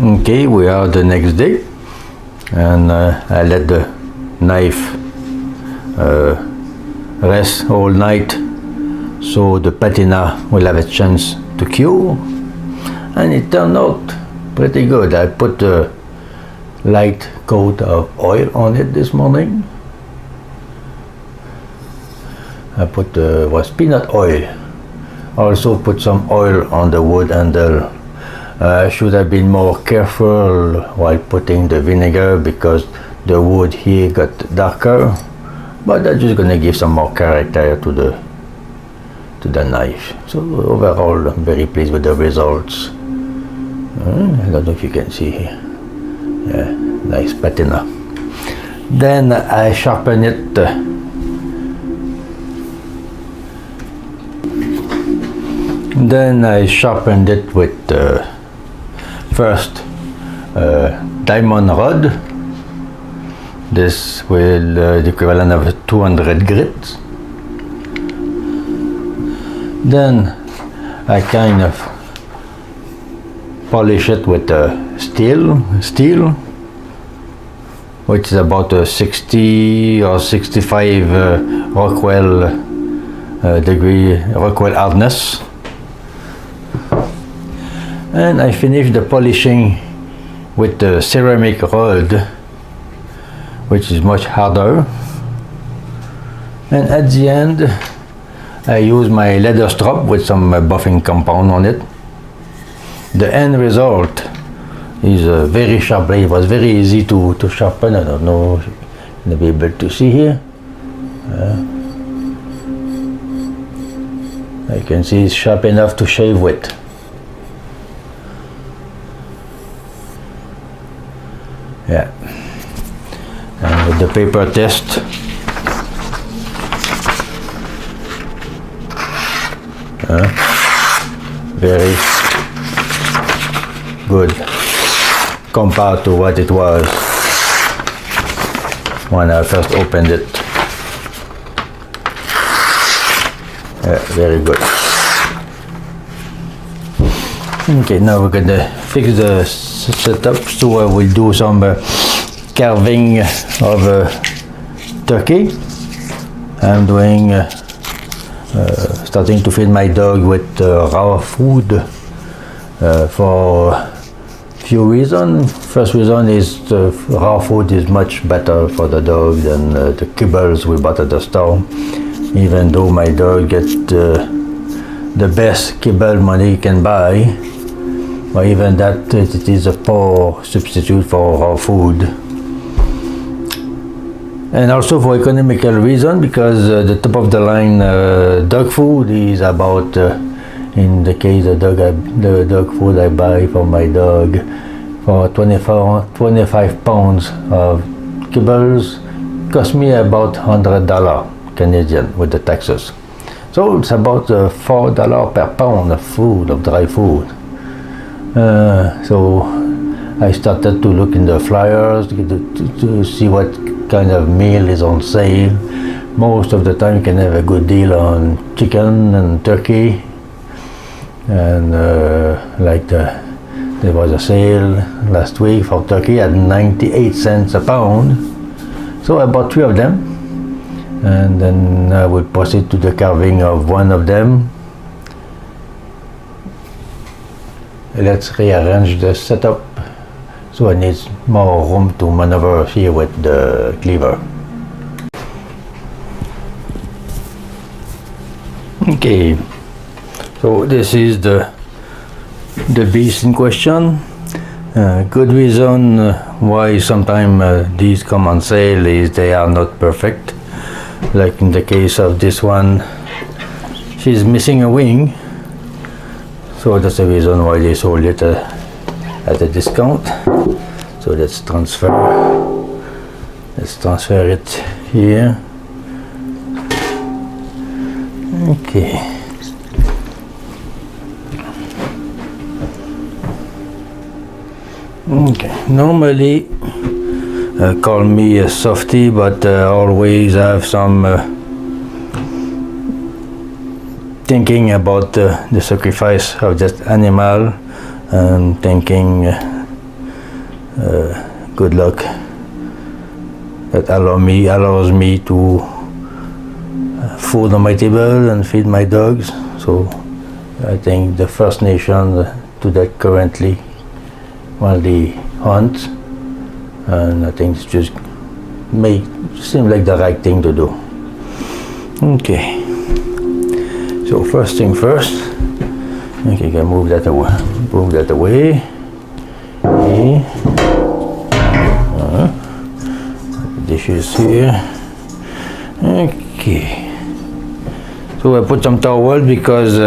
Okay, we are the next day, and I let the knife rest all night so the patina will have a chance to cure, and it turned out pretty good. I put a light coat of oil on it this morning. I put was peanut oil. Also put some oil on the wood handle. I should have been more careful while putting the vinegar because the wood here got darker, but that's just gonna give some more character to the knife. So overall, I'm very pleased with the results. I don't know if you can see here. Yeah, nice patina. Then I sharpen it. Then I sharpened it with first diamond rod. This will the equivalent of 200 grit. Then I kind of polish it with steel, which is about a 60 or 65 Rockwell degree Rockwell hardness. And I finish the polishing with the ceramic rod, which is much harder. And at the end, I use my leather strap with some buffing compound on it. The end result is a very sharp blade. It was very easy to sharpen. I don't know if you'll be able to see here. I can see it's sharp enough to shave with. Yeah, and with the paper test, very good compared to what it was when I first opened it. Yeah, very good. Okay, now we're gonna fix the setup, so I will do some carving of turkey. I'm doing starting to feed my dog with raw food for few reasons. First reason is the raw food is much better for the dog than the kibbles we bought at the store. Even though my dog gets the best kibble money can buy, or even that it is a poor substitute for raw food. And also for economical reason, because the top of the line dog food is about, in the case of the dog food I buy for my dog, for 25 pounds of kibbles, cost me about $100 Canadian with the taxes. So it's about $4 per pound of food, of dry food. So I started to look in the flyers to see what kind of meal is on sale. Most of the time you can have a good deal on chicken and turkey, and there was a sale last week for turkey at 98 cents a pound. So I bought 3 of them, and then I will proceed to the carving of one of them. Let's rearrange the setup, so I need more room to maneuver here with the cleaver. Okay, so this is the beast in question. Good reason why sometimes these come on sale is they are not perfect. Like in the case of this one, she's missing a wing. So that's the reason why they sold it at a discount. So let's transfer it here. Okay. Okay. Normally, call me a softie, but always have some thinking about the sacrifice of that animal, and thinking good luck. That allows me to food on my table and feed my dogs. So I think the First Nation do that currently while they hunt, and I think it's just seem like the right thing to do. Okay, so first thing first, okay, can move that away. Okay. Dishes here. Okay, so I put some towel because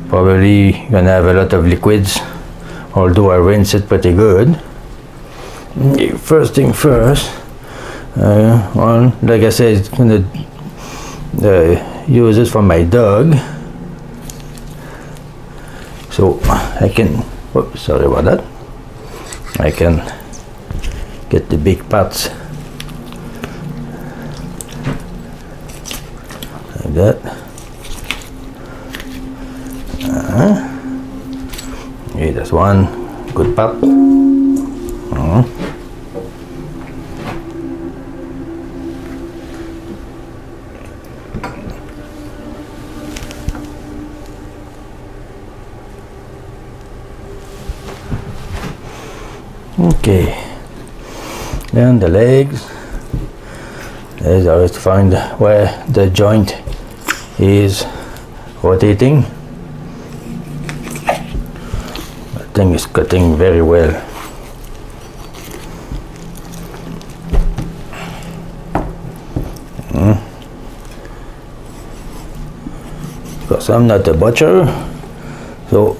probably gonna have a lot of liquids, although I rinse it pretty good. Okay, first thing first, well, like I said, it's gonna use it for my dog, so I can, oops, sorry about that, I can get the big parts like that. Okay, that's one good part. Okay, then the legs. There's always to find where the joint is rotating. The thing is cutting very well. Because I'm not a butcher, so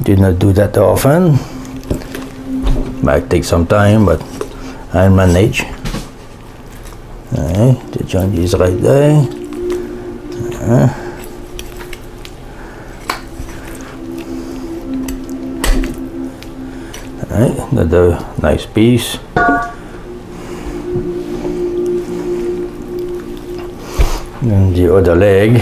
did not do that often. Might take some time, but I'll manage. The joint is right there. Another nice piece. And the other leg.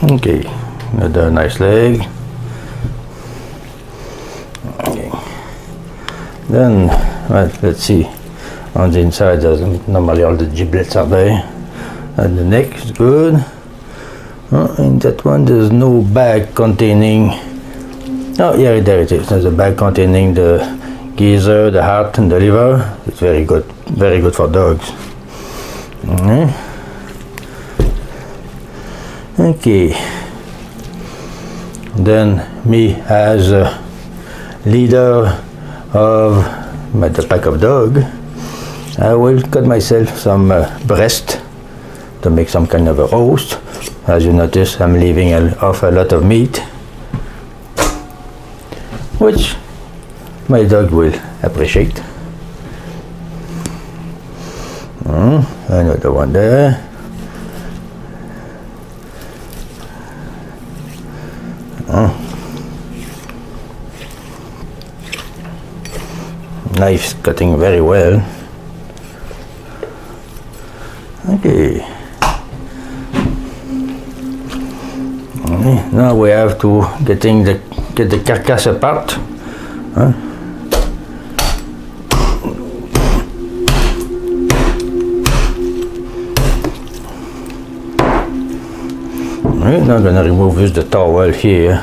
Okay, another nice leg. Okay. Then, well, let's see. On the inside, normally all the giblets are there. And the neck is good. In that one, there's no bag containing. Oh, yeah, there it is. There's a bag containing the gizzard, the heart, and the liver. It's very good for dogs. Okay, then me as a leader of the pack of dog, I will cut myself some breast to make some kind of a roast. As you notice, I'm leaving off a lot of meat, which my dog will appreciate. Another one there. Knife's cutting very well. Okay. Now we have to get the carcass apart. Now I'm gonna remove just the towel here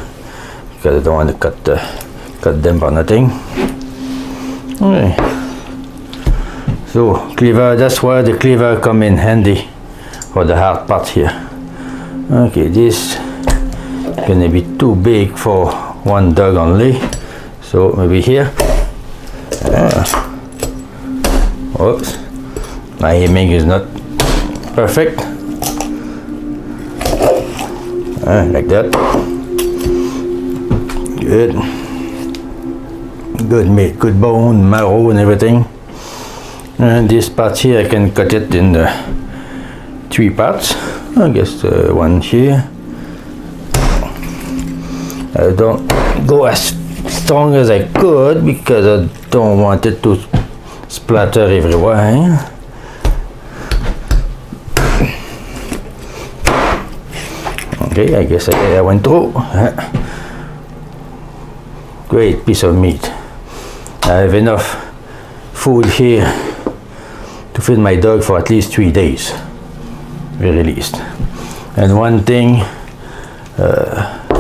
because I don't want to cut them for nothing. Okay. So cleaver, that's where the cleaver come in handy for the hard part here. Okay, this is gonna be too big for one dog only, so maybe here. Oops, my aiming is not perfect. Like that. Good. Good meat, good bone, marrow and everything. And this part here, I can cut it in 3 parts. I guess one here. I don't go as strong as I could because I don't want it to splatter everywhere. Okay, I guess I went through. Great piece of meat. I have enough food here to feed my dog for at least 3 days, very least. And one thing,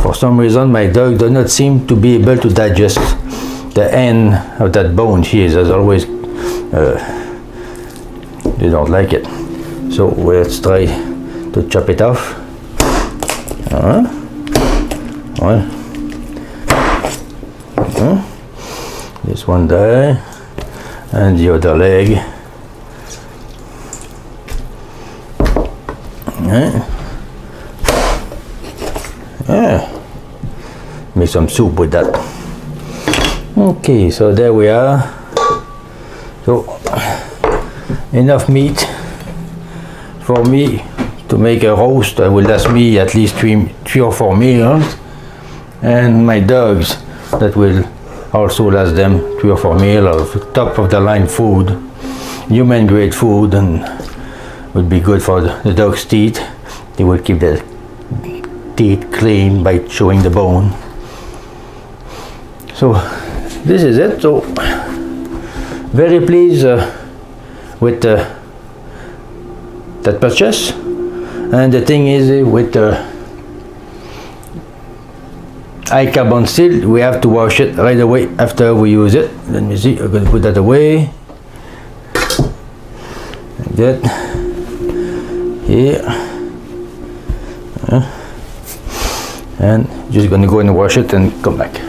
for some reason my dog does not seem to be able to digest the end of that bone here. There's always, they don't like it. So let's try to chop it off. This one there, and the other leg. Make some soup with that. Okay, so there we are. So enough meat for me to make a roast that will last me at least three or four meals, and my dogs that will also last them 3 or 4 meals of top of the line food, human grade food, and would be good for the dog's teeth. They will keep their teeth clean by chewing the bone. So this is it. So very pleased with that purchase. And the thing is, with high carbon steel, we have to wash it right away after we use it. Let me see, I'm going to put that away like that here, and just going to go and wash it and come back.